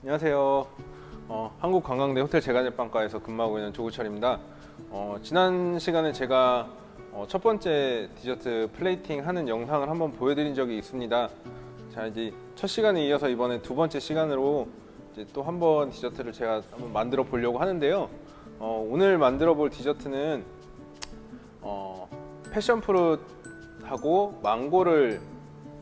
안녕하세요. 한국관광대 호텔제과제빵과에서 근무하고 있는 조구철입니다. 지난 시간에 제가 첫 번째 디저트 플레이팅 하는 영상을 한번 보여드린 적이 있습니다. 자, 이제 첫 시간에 이어서 이번에 두 번째 시간으로 이제 또 한번 디저트를 제가 한번 만들어 보려고 하는데요. 오늘 만들어 볼 디저트는 패션프루트하고 망고를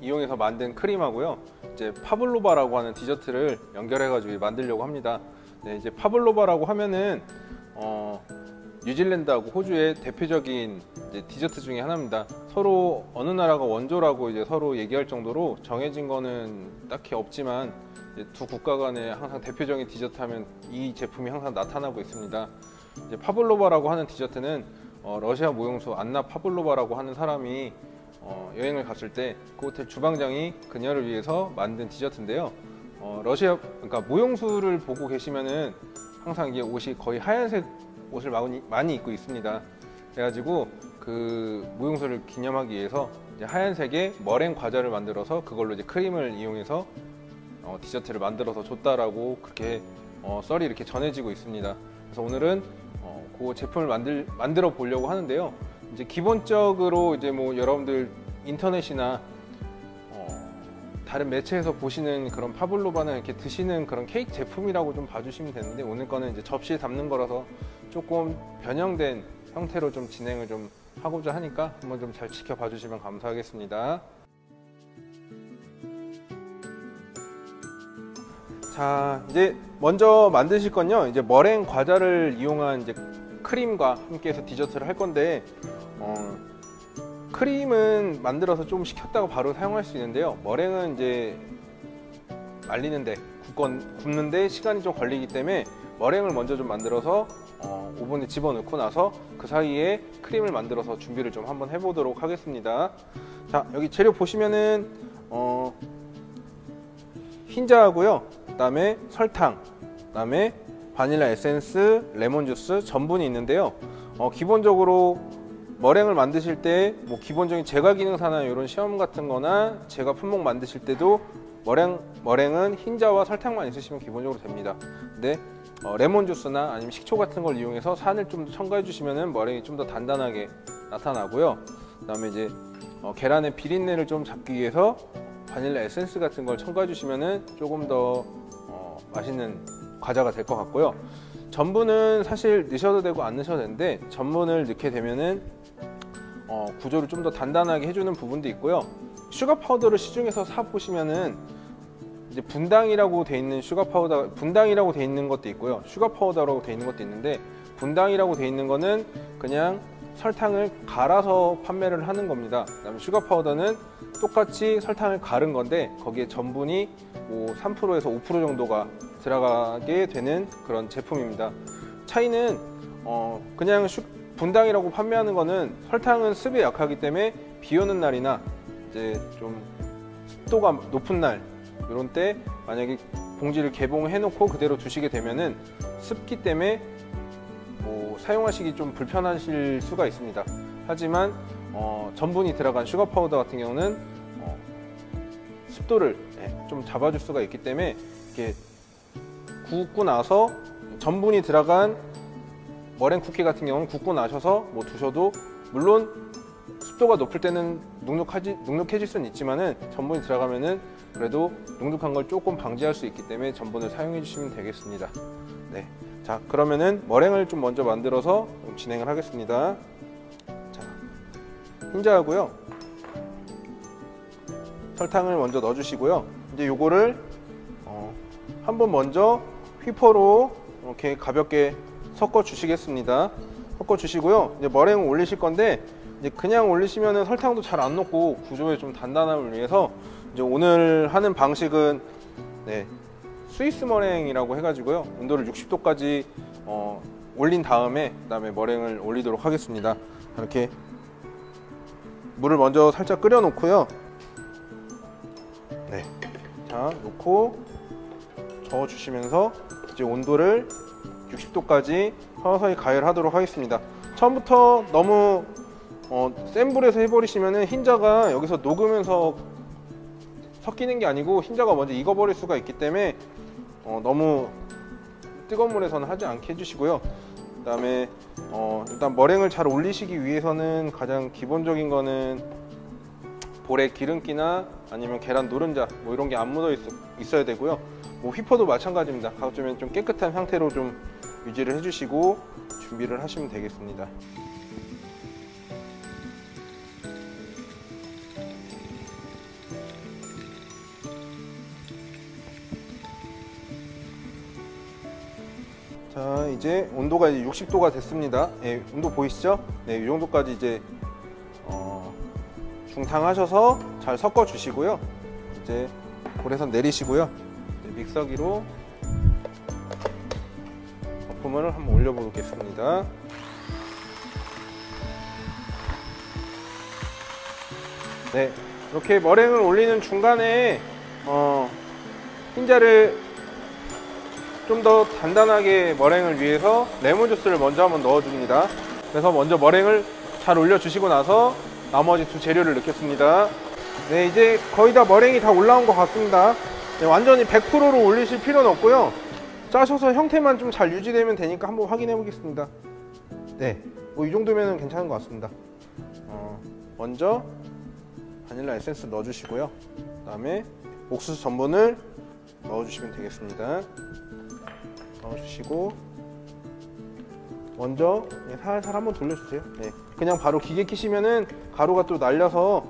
이용해서 만든 크림하고요. 이제 파블로바라고 하는 디저트를 연결해가지고 만들려고 합니다. 네, 이제 파블로바라고 하면은 뉴질랜드하고 호주의 대표적인 이제 디저트 중에 하나입니다. 서로 어느 나라가 원조라고 이제 서로 얘기할 정도로 정해진 거는 딱히 없지만 이제 두 국가 간에 항상 대표적인 디저트 하면 이 제품이 항상 나타나고 있습니다. 이제 파블로바라고 하는 디저트는 러시아 무용수 안나 파블로바라고 하는 사람이 여행을 갔을 때 그 호텔 주방장이 그녀를 위해서 만든 디저트인데요. 러시아, 그러니까 무용수를 보고 계시면은 항상 이게 옷이 거의 하얀색 옷을 많이 입고 있습니다. 그래가지고 그 무용수를 기념하기 위해서 이제 하얀색의 머랭 과자를 만들어서 그걸로 이제 크림을 이용해서 디저트를 만들어서 줬다라고 그렇게 썰이 이렇게 전해지고 있습니다. 그래서 오늘은 그 제품을 만들어 보려고 하는데요. 이제 기본적으로 이제 뭐 여러분들 인터넷이나 다른 매체에서 보시는 그런 파블로바는 이렇게 드시는 그런 케이크 제품이라고 좀 봐주시면 되는데, 오늘 거는 이제 접시에 담는 거라서 조금 변형된 형태로 좀 진행을 좀 하고자 하니까 한번 좀 잘 지켜봐 주시면 감사하겠습니다. 자, 이제 먼저 만드실 건요, 이제 머랭 과자를 이용한 이제 크림과 함께 해서 디저트를 할 건데, 크림은 만들어서 좀 식혔다가 바로 사용할 수 있는데요, 머랭은 이제 말리는데 굽는데 시간이 좀 걸리기 때문에 머랭을 먼저 좀 만들어서 오븐에 집어넣고 나서 그 사이에 크림을 만들어서 준비를 좀 한번 해보도록 하겠습니다. 자, 여기 재료 보시면은 흰자하고요, 그 다음에 설탕, 그 다음에 바닐라 에센스, 레몬 주스, 전분이 있는데요. 기본적으로 머랭을 만드실 때 뭐 기본적인 제과 기능사나 이런 시험 같은 거나 제과 품목 만드실 때도 머랭은 흰자와 설탕만 있으시면 기본적으로 됩니다. 근데 레몬 주스나 아니면 식초 같은 걸 이용해서 산을 좀 더 첨가해 주시면은 머랭이 좀 더 단단하게 나타나고요. 그 다음에 이제 계란의 비린내를 좀 잡기 위해서 바닐라 에센스 같은 걸 첨가해 주시면은 조금 더 맛있는 과자가 될 것 같고요. 전분은 사실 넣으셔도 되고 안 넣으셔도 되는데, 전분을 넣게 되면은 구조를 좀 더 단단하게 해주는 부분도 있고요. 슈가 파우더를 시중에서 사 보시면은 이제 분당이라고 돼 있는 슈가 파우더, 분당이라고 돼 있는 것도 있고요, 슈가 파우더라고 돼 있는 것도 있는데, 분당이라고 돼 있는 거는 그냥 설탕을 갈아서 판매를 하는 겁니다. 그다음에 슈가 파우더는 똑같이 설탕을 갈은 건데 거기에 전분이 뭐 3%에서 5% 정도가 들어가게 되는 그런 제품입니다. 차이는 그냥 분당이라고 판매하는 거는 설탕은 습에 약하기 때문에 비 오는 날이나 이제 좀 습도가 높은 날 이런 때 만약에 봉지를 개봉해 놓고 그대로 두시게 되면은 습기 때문에 뭐 사용하시기 좀 불편하실 수가 있습니다. 하지만 전분이 들어간 슈가 파우더 같은 경우는 습도를 좀 잡아줄 수가 있기 때문에 이렇게 굽고 나서 전분이 들어간 머랭 쿠키 같은 경우는 굽고 나셔서 뭐 두셔도, 물론 습도가 높을 때는 눅눅해질 수는 있지만은 전분이 들어가면은 그래도 눅눅한 걸 조금 방지할 수 있기 때문에 전분을 사용해 주시면 되겠습니다. 네, 자, 그러면은 머랭을 좀 먼저 만들어서 진행을 하겠습니다. 자, 흰자하고요, 설탕을 먼저 넣어 주시고요. 이제 요거를 한번 먼저 휘퍼로 이렇게 가볍게 섞어 주시겠습니다. 섞어 주시고요. 이제 머랭을 올리실 건데, 이제 그냥 올리시면은 설탕도 잘 안 녹고 구조의 좀 단단함을 위해서 이제 오늘 하는 방식은 스위스 머랭이라고 해가지고요, 온도를 60도까지 올린 다음에 그다음에 머랭을 올리도록 하겠습니다. 이렇게 물을 먼저 살짝 끓여 놓고요. 자, 놓고 저어 주시면서 이제 온도를 60도까지 서서히 가열하도록 하겠습니다. 처음부터 너무 센 불에서 해버리시면은 흰자가 여기서 녹으면서 섞이는 게 아니고 흰자가 먼저 익어버릴 수가 있기 때문에 너무 뜨거운 물에서는 하지 않게 해주시고요. 그 다음에 일단 머랭을 잘 올리시기 위해서는 가장 기본적인 거는 볼에 기름기나 아니면 계란 노른자 뭐 이런 게 안 묻어 있어야 되고요. 뭐 휘퍼도 마찬가지입니다. 가급적이면 좀 깨끗한 상태로 좀 유지를 해주시고 준비를 하시면 되겠습니다. 자, 이제 온도가 이제 60도가 됐습니다. 예, 온도 보이시죠? 네, 이 정도까지 이제 중탕하셔서 잘 섞어 주시고요. 이제 볼에서 내리시고요. 이제 믹서기로 거품을 한번 올려 보겠습니다. 네, 이렇게 머랭을 올리는 중간에 흰자를 좀 더 단단하게 머랭을 위해서 레몬 주스를 먼저 한번 넣어줍니다. 그래서 먼저 머랭을 잘 올려주시고 나서 나머지 두 재료를 넣겠습니다. 네, 이제 거의 다 머랭이 다 올라온 것 같습니다. 네, 완전히 100%로 올리실 필요는 없고요. 짜셔서 형태만 좀 잘 유지되면 되니까 한번 확인해 보겠습니다. 네, 뭐 이 정도면 괜찮은 것 같습니다. 먼저 바닐라 에센스 넣어주시고요. 그 다음에 옥수수 전분을 넣어주시면 되겠습니다. 넣어주시고 먼저 살살 한번 돌려주세요. 네, 그냥 바로 기계 키시면은 가루가 또 날려서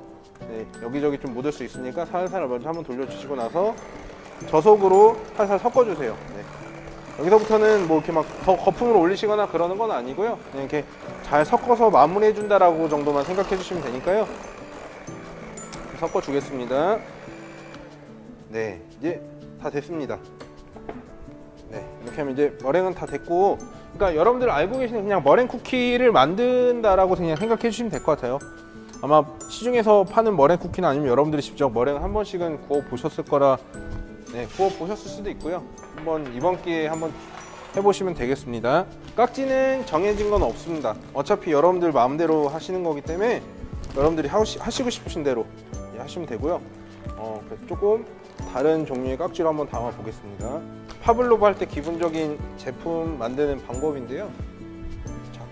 여기저기 좀 묻을 수 있으니까 살살 먼저 한번 돌려주시고 나서 저속으로 살살 섞어주세요. 네. 여기서부터는 뭐 이렇게 막 더 거품을 올리시거나 그러는 건 아니고요. 그냥 이렇게 잘 섞어서 마무리해 준다라고 정도만 생각해 주시면 되니까요. 섞어 주겠습니다. 네, 이제 다 됐습니다. 네, 이렇게 하면 이제 머랭은 다 됐고, 그러니까 여러분들 알고 계시는 그냥 머랭 쿠키를 만든다라고 그냥 생각해 주시면 될 것 같아요. 아마 시중에서 파는 머랭 쿠키는 아니면 여러분들이 직접 머랭을 한 번씩은 구워 보셨을 거라, 네, 구워 보셨을 수도 있고요. 한번 이번 기회에 한번 해보시면 되겠습니다. 깍지는 정해진 건 없습니다. 어차피 여러분들 마음대로 하시는 거기 때문에 여러분들이 하시고 싶으신 대로 하시면 되고요. 조금 다른 종류의 깍지로 한번 담아 보겠습니다. 파블로브 할 때 기본적인 제품 만드는 방법인데요. 자,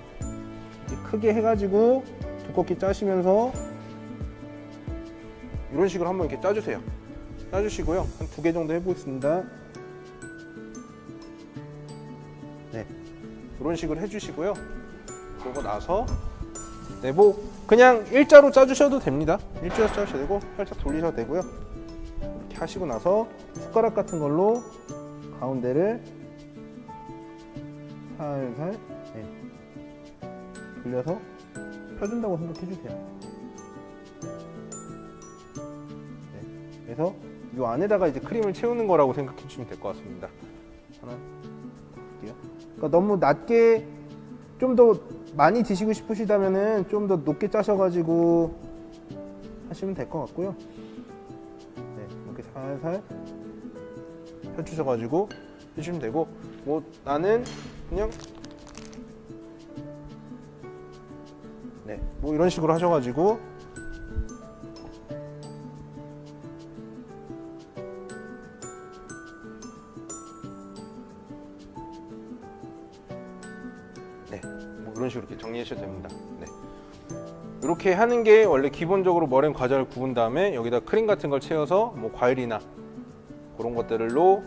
크게 해가지고 두껍게 짜시면서 이런 식으로 한번 이렇게 짜주세요. 짜주시고요. 한 2개 정도 해보겠습니다. 네, 이런 식으로 해주시고요. 그러고 나서 네, 뭐 그냥 일자로 짜주셔도 됩니다. 일자로 짜주셔도 되고 살짝 돌리셔도 되고요. 이렇게 하시고 나서 숟가락 같은 걸로 가운데를 살살 돌려서 펴준다고 생각해 주세요. 네, 그래서 이 안에다가 이제 크림을 채우는 거라고 생각해 주시면 될 것 같습니다. 하나, 그러니까 너무 낮게 좀 더 많이 드시고 싶으시다면은 좀 더 높게 짜셔가지고 하시면 될 것 같고요. 네, 이렇게 살살 펴주셔가지고 해주시면 되고, 뭐 나는 그냥 네, 뭐 이런 식으로 하셔가지고 네, 뭐 이런 식으로 이렇게 정리하셔도 됩니다. 네. 이렇게 하는 게 원래 기본적으로 머랭 과자를 구운 다음에 여기다 크림 같은 걸 채워서 뭐 과일이나 그런 것들로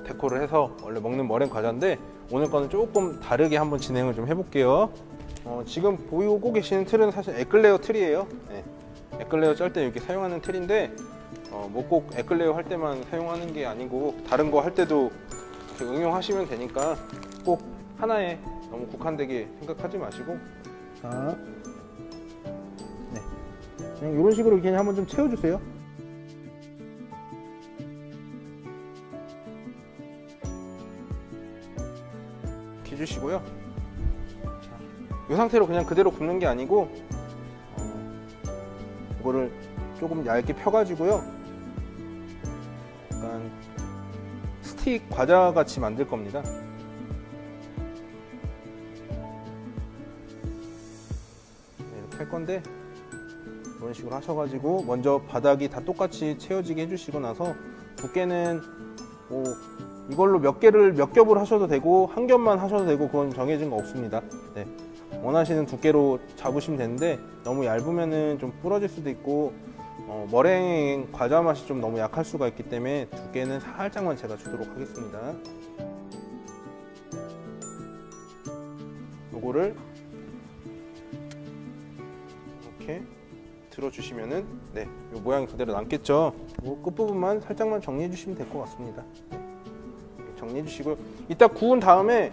데코를 해서 원래 먹는 머랭 과자인데, 오늘 거는 조금 다르게 한번 진행을 좀 해볼게요. 지금 보이고 계시는 틀은 사실 에클레어 틀이에요. 네. 에클레어 짤 때 이렇게 사용하는 틀인데 뭐 꼭 에클레어 할 때만 사용하는 게 아니고 다른 거 할 때도 응용하시면 되니까 꼭 하나에 너무 국한되게 생각하지 마시고, 자, 네, 그냥 이런 식으로 그냥 한번 좀 채워주세요. 이렇게 해주시고요. 이 상태로 그냥 그대로 굽는 게 아니고 이거를 조금 얇게 펴가지고요. 약간 스틱 과자 같이 만들 겁니다. 이렇게 할 건데 이런 식으로 하셔가지고 먼저 바닥이 다 똑같이 채워지게 해주시고 나서 두께는 뭐 이걸로 몇 겹을 하셔도 되고 한 겹만 하셔도 되고 그건 정해진 거 없습니다. 네. 원하시는 두께로 잡으시면 되는데 너무 얇으면은 좀 부러질 수도 있고 머랭 과자 맛이 좀 너무 약할 수가 있기 때문에 두께는 살짝만 제가 주도록 하겠습니다. 요거를 이렇게 들어주시면은 네, 요 모양이 그대로 남겠죠. 요 끝부분만 살짝만 정리해 주시면 될 것 같습니다. 네. 정리해 주시고요. 이따 구운 다음에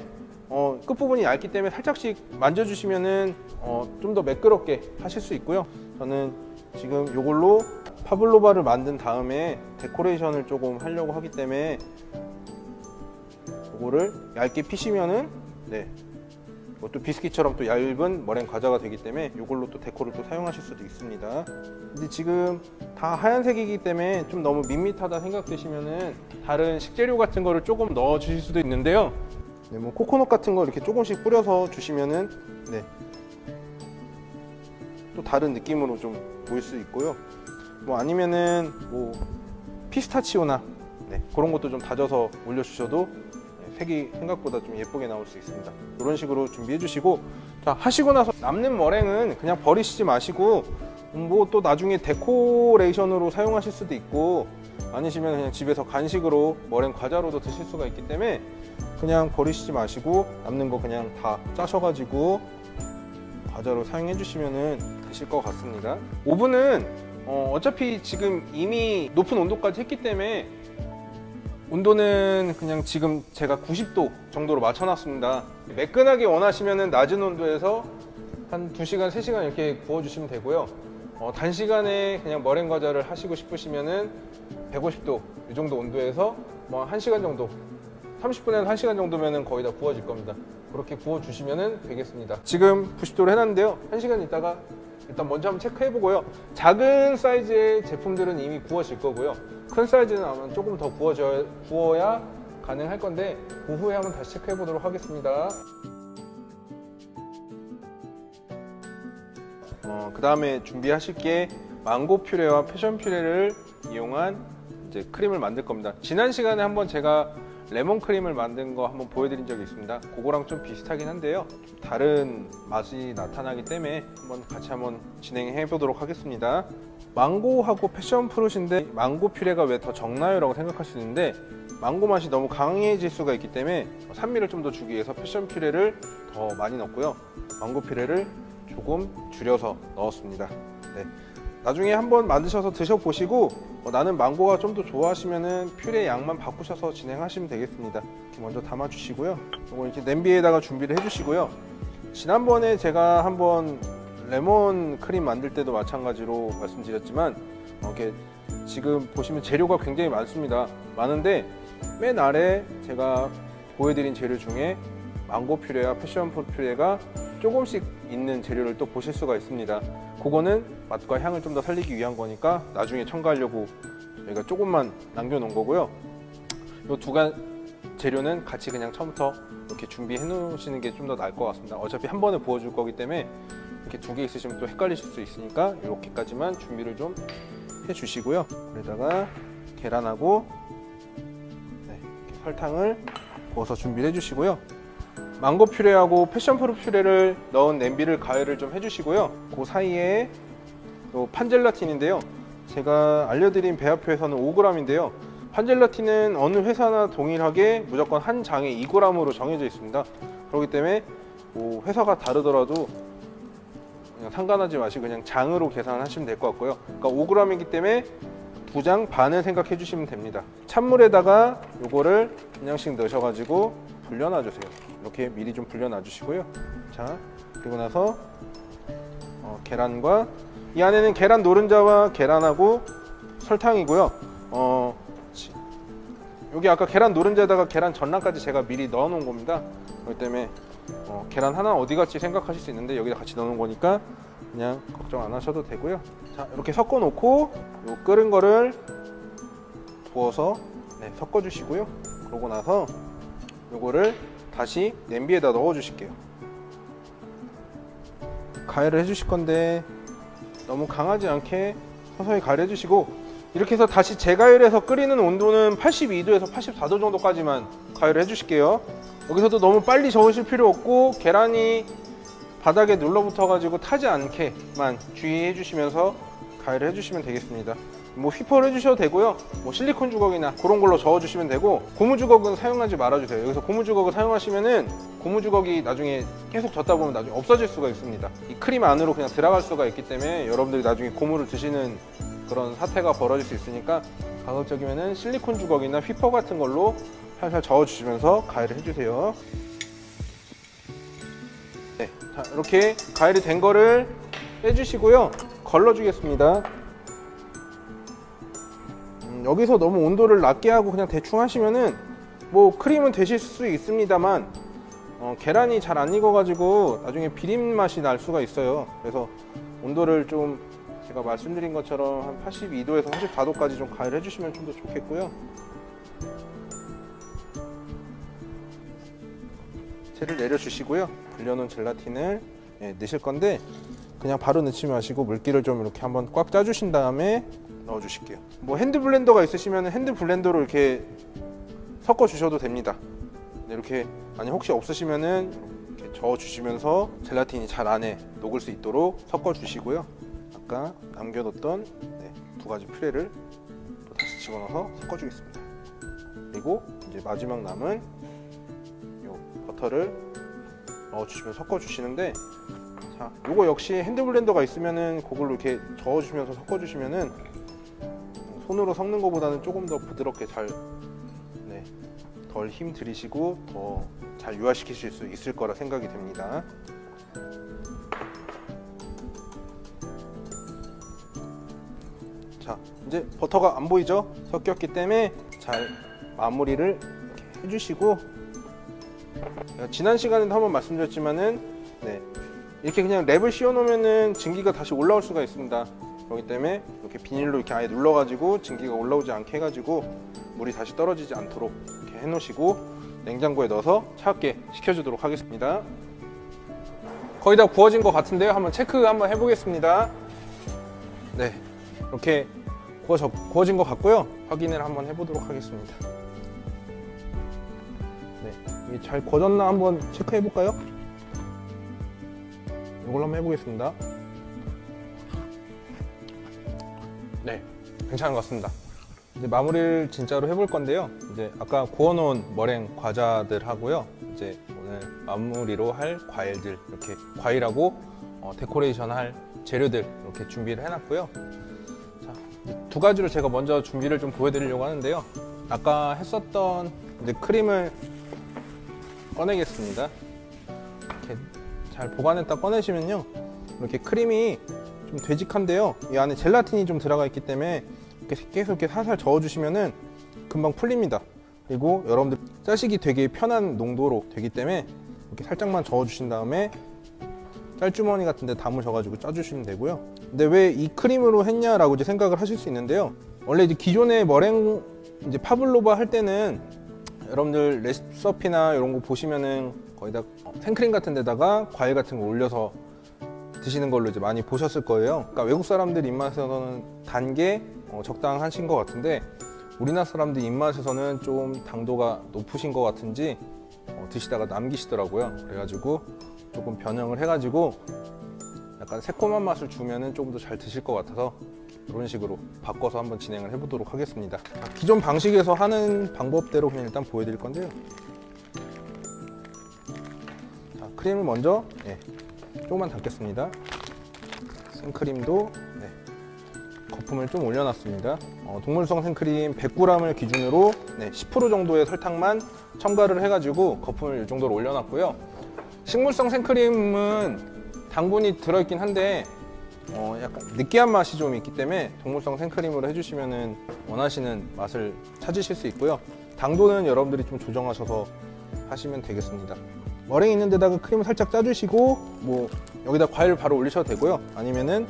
끝부분이 얇기 때문에 살짝씩 만져주시면은 좀 더 매끄럽게 하실 수 있고요. 저는 지금 이걸로 파블로바를 만든 다음에 데코레이션을 조금 하려고 하기 때문에 이거를 얇게 피시면은 네, 또 비스킷처럼 또 얇은 머랭 과자가 되기 때문에 이걸로 또 데코를 또 사용하실 수도 있습니다. 근데 지금 다 하얀색이기 때문에 좀 너무 밋밋하다 생각되시면은 다른 식재료 같은 거를 조금 넣어 주실 수도 있는데요. 네, 뭐 코코넛 같은 거 이렇게 조금씩 뿌려서 주시면은 네, 또 다른 느낌으로 좀 보일 수 있고요. 뭐 아니면은 뭐 피스타치오나 네, 그런 것도 좀 다져서 올려주셔도 색이 생각보다 좀 예쁘게 나올 수 있습니다. 이런 식으로 준비해 주시고, 자, 하시고 나서 남는 머랭은 그냥 버리시지 마시고 뭐 또 나중에 데코레이션으로 사용하실 수도 있고 아니시면 그냥 집에서 간식으로 머랭 과자로도 드실 수가 있기 때문에 그냥 버리시지 마시고 남는 거 그냥 다 짜셔가지고 과자로 사용해 주시면 되실 것 같습니다. 오븐은 어차피 지금 이미 높은 온도까지 했기 때문에 온도는 그냥 지금 제가 90도 정도로 맞춰놨습니다. 매끈하게 원하시면 낮은 온도에서 한 2시간, 3시간 이렇게 구워주시면 되고요. 단시간에 그냥 머랭 과자를 하시고 싶으시면은 150도 이 정도 온도에서 뭐 1시간 정도, 30분에서 1시간 정도면은 거의 다 구워질 겁니다. 그렇게 구워주시면 되겠습니다. 지금 90도로 해놨는데요. 1시간 있다가 일단 먼저 한번 체크해 보고요. 작은 사이즈의 제품들은 이미 구워질 거고요. 큰 사이즈는 아마 조금 더 구워야 가능할 건데 그 후에 한번 다시 체크해 보도록 하겠습니다. 그 다음에 준비하실 게 망고 퓨레와 패션 퓨레를 이용한 이제 크림을 만들 겁니다. 지난 시간에 한번 제가 레몬 크림을 만든 거 한번 보여드린 적이 있습니다. 그거랑 좀 비슷하긴 한데요. 좀 다른 맛이 나타나기 때문에 같이 한번 진행해 보도록 하겠습니다. 망고하고 패션 프루트인데 망고 퓨레가 왜 더 적나요? 라고 생각할 수 있는데 망고 맛이 너무 강해질 수가 있기 때문에 산미를 좀 더 주기 위해서 패션 퓨레를 더 많이 넣었고요. 망고 퓨레를 조금 줄여서 넣었습니다. 네. 나중에 한번 만드셔서 드셔보시고 나는 망고가 좀 더 좋아하시면은 퓨레 양만 바꾸셔서 진행하시면 되겠습니다. 이렇게 먼저 담아주시고요. 이거 이렇게 냄비에다가 준비를 해주시고요. 지난번에 제가 한번 레몬 크림 만들 때도 마찬가지로 말씀드렸지만 이렇게 지금 보시면 재료가 굉장히 많은데 맨 아래 제가 보여드린 재료 중에 망고 퓨레와 패션 프루트 퓨레가 조금씩 있는 재료를 또 보실 수가 있습니다. 그거는 맛과 향을 좀 더 살리기 위한 거니까 나중에 첨가하려고 저희가 조금만 남겨놓은 거고요. 이 두 가지 재료는 같이 그냥 처음부터 이렇게 준비해 놓으시는 게 좀 더 나을 것 같습니다. 어차피 한 번에 부어줄 거기 때문에 이렇게 두 개 있으시면 또 헷갈리실 수 있으니까 이렇게까지만 준비를 좀 해주시고요. 그러다가 계란하고 네, 이렇게 설탕을 부어서 준비를 해주시고요. 망고 퓨레하고 패션 프루트 퓨레를 넣은 냄비를 가열을 좀 해주시고요. 그 사이에 또 판젤라틴인데요. 제가 알려드린 배합표에서는 5g인데요. 판젤라틴은 어느 회사나 동일하게 무조건 한 장에 2g으로 정해져 있습니다. 그렇기 때문에 뭐 회사가 다르더라도 그냥 상관하지 마시고 그냥 장으로 계산하시면 될 것 같고요. 그러니까 5g이기 때문에 2장 반을 생각해 주시면 됩니다. 찬물에다가 요거를 그냥씩 넣으셔가지고 불려놔 주세요. 이렇게 미리 좀 불려놔 주시고요. 자, 그리고 나서 계란과 이 안에는 계란 노른자와 계란하고 설탕이고요. 여기 아까 계란 노른자에다가 계란 전랑까지 제가 미리 넣어 놓은 겁니다. 그렇기 때문에 계란 하나 어디 갔지 생각하실 수 있는데 여기다 같이 넣어 놓은 거니까 그냥 걱정 안 하셔도 되고요. 자, 이렇게 섞어 놓고 요 끓은 거를 부어서 네, 섞어 주시고요. 그러고 나서 요거를 다시 냄비에다 넣어 주실게요. 가열을 해 주실 건데 너무 강하지 않게 서서히 가열해 주시고 이렇게 해서 다시 재가열해서 끓이는 온도는 82도에서 84도 정도까지만 가열을 해주실게요. 여기서도 너무 빨리 저으실 필요 없고 계란이 바닥에 눌러붙어 가지고 타지 않게만 주의해 주시면서 가열을 해주시면 되겠습니다. 뭐 휘퍼를 해주셔도 되고요, 뭐 실리콘 주걱이나 그런 걸로 저어주시면 되고, 고무 주걱은 사용하지 말아주세요. 여기서 고무 주걱을 사용하시면은 고무 주걱이 나중에 계속 젓다 보면 나중에 없어질 수가 있습니다. 이 크림 안으로 그냥 들어갈 수가 있기 때문에 여러분들이 나중에 고무를 드시는 그런 사태가 벌어질 수 있으니까 가급적이면은 실리콘 주걱이나 휘퍼 같은 걸로 살살 저어주시면서 가열을 해주세요. 네, 자, 이렇게 가열이 된 거를 빼주시고요, 걸러주겠습니다. 여기서 너무 온도를 낮게 하고 그냥 대충 하시면은 뭐 크림은 되실 수 있습니다만 계란이 잘 안 익어가지고 나중에 비린 맛이 날 수가 있어요. 그래서 온도를 좀 제가 말씀드린 것처럼 한 82도에서 34도까지 좀 가열해 주시면 좀 더 좋겠고요. 채를 내려주시고요, 불려놓은 젤라틴을 넣으실 건데 그냥 바로 넣지 마시고 물기를 좀 이렇게 한번 꽉 짜주신 다음에 넣어 주실게요. 뭐 핸드 블렌더가 있으시면 핸드 블렌더로 이렇게 섞어 주셔도 됩니다. 이렇게 만약 혹시 없으시면은 이렇게 저어 주시면서 젤라틴이 잘 안에 녹을 수 있도록 섞어 주시고요. 아까 남겨뒀던 두 가지 퓨레를 또 다시 집어넣어서 섞어 주겠습니다. 그리고 이제 마지막 남은 요 버터를 넣어 주시면 섞어 주시는데, 자, 요거 역시 핸드 블렌더가 있으면은 그걸로 이렇게 저어 주시면서 섞어 주시면은 손으로 섞는 것보다는 조금 더 부드럽게 잘, 덜 힘 들이시고 더 잘 유화시키실 수 있을 거라 생각이 됩니다. 자, 이제 버터가 안 보이죠? 섞였기 때문에 잘 마무리를 이렇게 해주시고, 지난 시간에도 한번 말씀드렸지만은 이렇게 그냥 랩을 씌워 놓으면은 증기가 다시 올라올 수가 있습니다. 그렇기 때문에 이렇게 비닐로 이렇게 아예 눌러가지고 증기가 올라오지 않게 해가지고 물이 다시 떨어지지 않도록 이렇게 해놓으시고 냉장고에 넣어서 차갑게 식혀주도록 하겠습니다. 거의 다 구워진 것 같은데요, 한번 체크 한번 해보겠습니다. 네, 이렇게 구워진 것 같고요, 확인을 한번 해보도록 하겠습니다. 네, 이게 잘 구워졌나 한번 체크해 볼까요? 이걸로 한번 해보겠습니다. 네, 괜찮은 것 같습니다. 이제 마무리를 진짜로 해볼 건데요, 이제 아까 구워놓은 머랭 과자들 하고요, 이제 오늘 마무리로 할 과일들, 이렇게 과일하고 데코레이션 할 재료들 이렇게 준비를 해놨고요. 자, 두 가지로 제가 먼저 준비를 좀 보여드리려고 하는데요, 아까 했었던 이제 크림을 꺼내겠습니다. 이렇게 잘 보관했다 꺼내시면요, 이렇게 크림이 좀 되직한데요, 이 안에 젤라틴이 좀 들어가 있기 때문에 이렇게 계속 이렇게 살살 저어주시면은 금방 풀립니다. 그리고 여러분들 짜시기 되게 편한 농도로 되기 때문에 이렇게 살짝만 저어주신 다음에 짤주머니 같은 데 담으셔가지고 짜주시면 되고요. 근데 왜 이 크림으로 했냐라고 이제 생각을 하실 수 있는데요, 원래 이제 기존의 머랭 이제 파블로바 할 때는 여러분들 레시피나 이런 거 보시면은 거의 다 생크림 같은 데다가 과일 같은 거 올려서 드시는 걸로 이제 많이 보셨을 거예요. 그러니까 외국 사람들 입맛에서는 단 게 적당하신 것 같은데, 우리나라 사람들 입맛에서는 좀 당도가 높으신 것 같은지 드시다가 남기시더라고요. 그래가지고 조금 변형을 해가지고 약간 새콤한 맛을 주면은 조금 더 잘 드실 것 같아서 이런 식으로 바꿔서 한번 진행을 해보도록 하겠습니다. 기존 방식에서 하는 방법대로 그냥 일단 보여드릴 건데요, 자, 크림을 먼저 조금만 담겠습니다. 생크림도 거품을 좀 올려놨습니다. 동물성 생크림 100g을 기준으로 10% 정도의 설탕만 첨가를 해가지고 거품을 이 정도로 올려놨고요. 식물성 생크림은 당분이 들어있긴 한데 약간 느끼한 맛이 좀 있기 때문에 동물성 생크림으로 해주시면 원하시는 맛을 찾으실 수 있고요. 당도는 여러분들이 좀 조정하셔서 하시면 되겠습니다. 머랭 있는 데다가 크림을 살짝 짜주시고 뭐 여기다 과일을 바로 올리셔도 되고요, 아니면은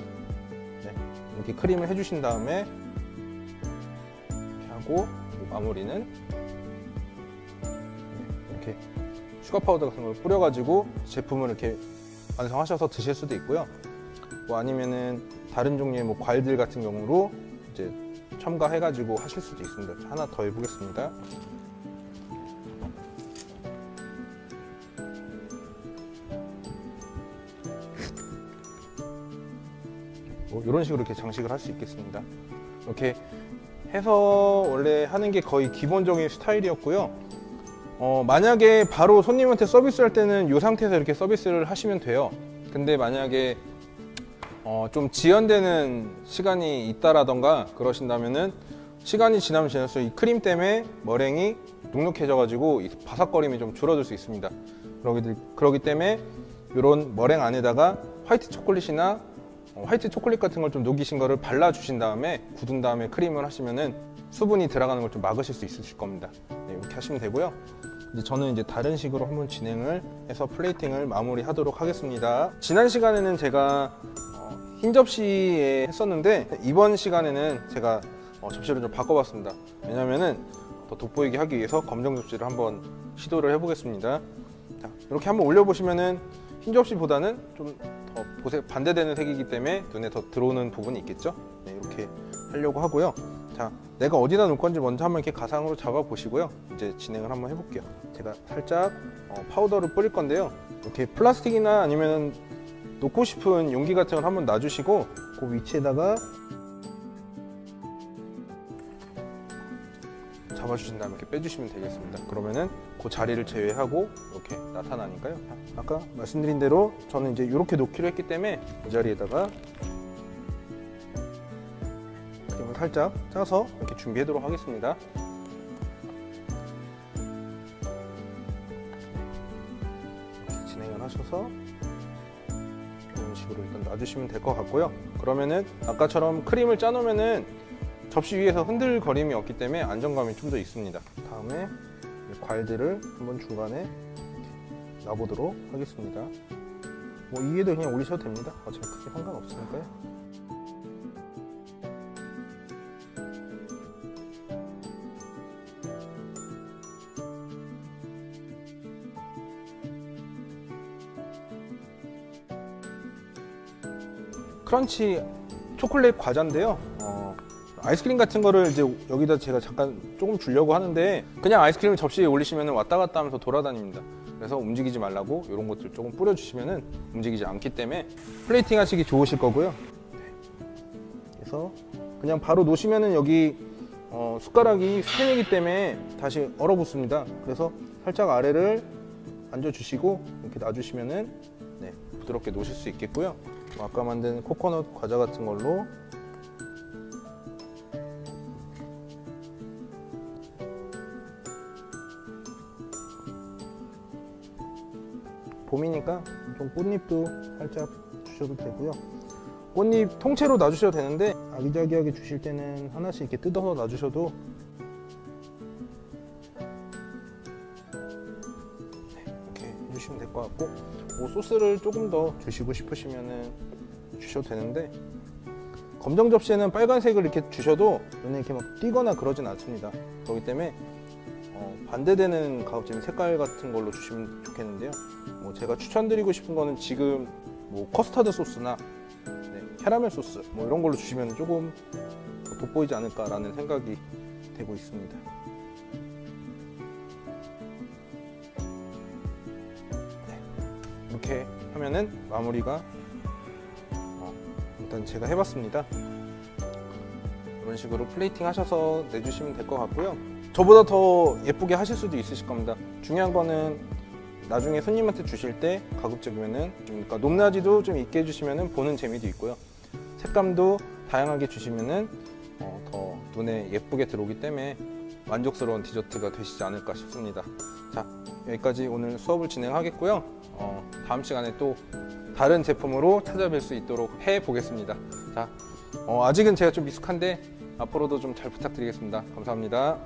이렇게 크림을 해주신 다음에 이렇게 하고 마무리는 이렇게 슈가 파우더 같은 걸 뿌려가지고 제품을 이렇게 완성하셔서 드실 수도 있고요, 뭐 아니면은 다른 종류의 뭐 과일들 같은 경우로 이제 첨가해가지고 하실 수도 있습니다. 하나 더 해보겠습니다. 이런 식으로 이렇게 장식을 할 수 있겠습니다. 이렇게 해서 원래 하는 게 거의 기본적인 스타일이었고요. 만약에 바로 손님한테 서비스할 때는 이 상태에서 이렇게 서비스를 하시면 돼요. 근데 만약에 좀 지연되는 시간이 있다라던가 그러신다면은 시간이 지나면 지날수록 이 크림 때문에 머랭이 눅눅해져 가지고 이 바삭거림이 좀 줄어들 수 있습니다. 그러기 때문에 이런 머랭 안에다가 화이트 초콜릿이나 화이트 초콜릿 같은 걸 좀 녹이신 거를 발라 주신 다음에 굳은 다음에 크림을 하시면은 수분이 들어가는 걸 좀 막으실 수 있으실 겁니다. 네, 이렇게 하시면 되고요. 저는 이제 다른 식으로 한번 진행을 해서 플레이팅을 마무리하도록 하겠습니다. 지난 시간에는 제가 흰 접시에 했었는데 이번 시간에는 제가 접시를 좀 바꿔봤습니다. 왜냐면은 더 돋보이게 하기 위해서 검정 접시를 한번 시도를 해보겠습니다. 자, 이렇게 한번 올려보시면은 흰 접시보다는 좀 더 반대되는 색이기 때문에 눈에 더 들어오는 부분이 있겠죠. 네, 이렇게 하려고 하고요. 자, 내가 어디다 놓을 건지 먼저 한번 이렇게 가상으로 잡아 보시고요. 이제 진행을 한번 해볼게요. 제가 살짝 파우더를 뿌릴 건데요. 이렇게 플라스틱이나 아니면 놓고 싶은 용기 같은 걸 한번 놔주시고 그 위치에다가 잡아주신 다음에 이렇게 빼주시면 되겠습니다. 그러면은 그 자리를 제외하고 이렇게 나타나니까요. 아까 말씀드린 대로 저는 이제 이렇게 놓기로 했기 때문에 이 자리에다가 크림을 살짝 짜서 이렇게 준비하도록 하겠습니다. 이렇게 진행을 하셔서 이런 식으로 일단 놔주시면 될 것 같고요. 그러면은 아까처럼 크림을 짜놓으면은 접시 위에서 흔들거림이 없기 때문에 안정감이 좀 더 있습니다. 다음에 과일들을 한번 중간에 놔보도록 하겠습니다. 뭐 위에도 그냥 올리셔도 됩니다. 어차피 크게 상관없으니까요. 크런치 초콜릿 과자인데요. 아이스크림 같은 거를 이제 여기다 제가 잠깐 조금 주려고 하는데 그냥 아이스크림을 접시에 올리시면 왔다 갔다 하면서 돌아다닙니다. 그래서 움직이지 말라고 이런 것들 조금 뿌려주시면 움직이지 않기 때문에 플레이팅 하시기 좋으실 거고요. 그래서 그냥 바로 놓으시면 여기 숟가락이 스텐이기 때문에 다시 얼어붙습니다. 그래서 살짝 아래를 앉아주시고 이렇게 놔주시면 네, 부드럽게 놓으실 수 있겠고요. 아까 만든 코코넛 과자 같은 걸로 봄이니까 좀 꽃잎도 살짝 주셔도 되고요. 꽃잎 통째로 놔주셔도 되는데 아기자기하게 주실 때는 하나씩 이렇게 뜯어서 놔주셔도 이렇게 해주시면 될 것 같고 뭐 소스를 조금 더 주시고 싶으시면 주셔도 되는데 검정 접시에는 빨간색을 이렇게 주셔도 눈에 이렇게 막 띄거나 그러진 않습니다. 그렇기 때문에 반대되는 가급적인 색깔 같은 걸로 주시면 좋겠는데요. 뭐 제가 추천드리고 싶은 거는 지금 뭐 커스터드 소스나 캐러멜 소스 뭐 이런 걸로 주시면 조금 더 돋보이지 않을까라는 생각이 되고 있습니다. 네, 이렇게 하면은 마무리가 일단 제가 해봤습니다. 이런 식으로 플레이팅 하셔서 내주시면 될 것 같고요. 저보다 더 예쁘게 하실 수도 있으실 겁니다. 중요한 거는 나중에 손님한테 주실 때 가급적이면은 좀 그러니까 높낮이도 좀 있게 해주시면은 보는 재미도 있고요. 색감도 다양하게 주시면은 더 눈에 예쁘게 들어오기 때문에 만족스러운 디저트가 되시지 않을까 싶습니다. 자, 여기까지 오늘 수업을 진행하겠고요. 다음 시간에 또 다른 제품으로 찾아뵐 수 있도록 해보겠습니다. 자, 아직은 제가 좀 미숙한데 앞으로도 좀 잘 부탁드리겠습니다. 감사합니다.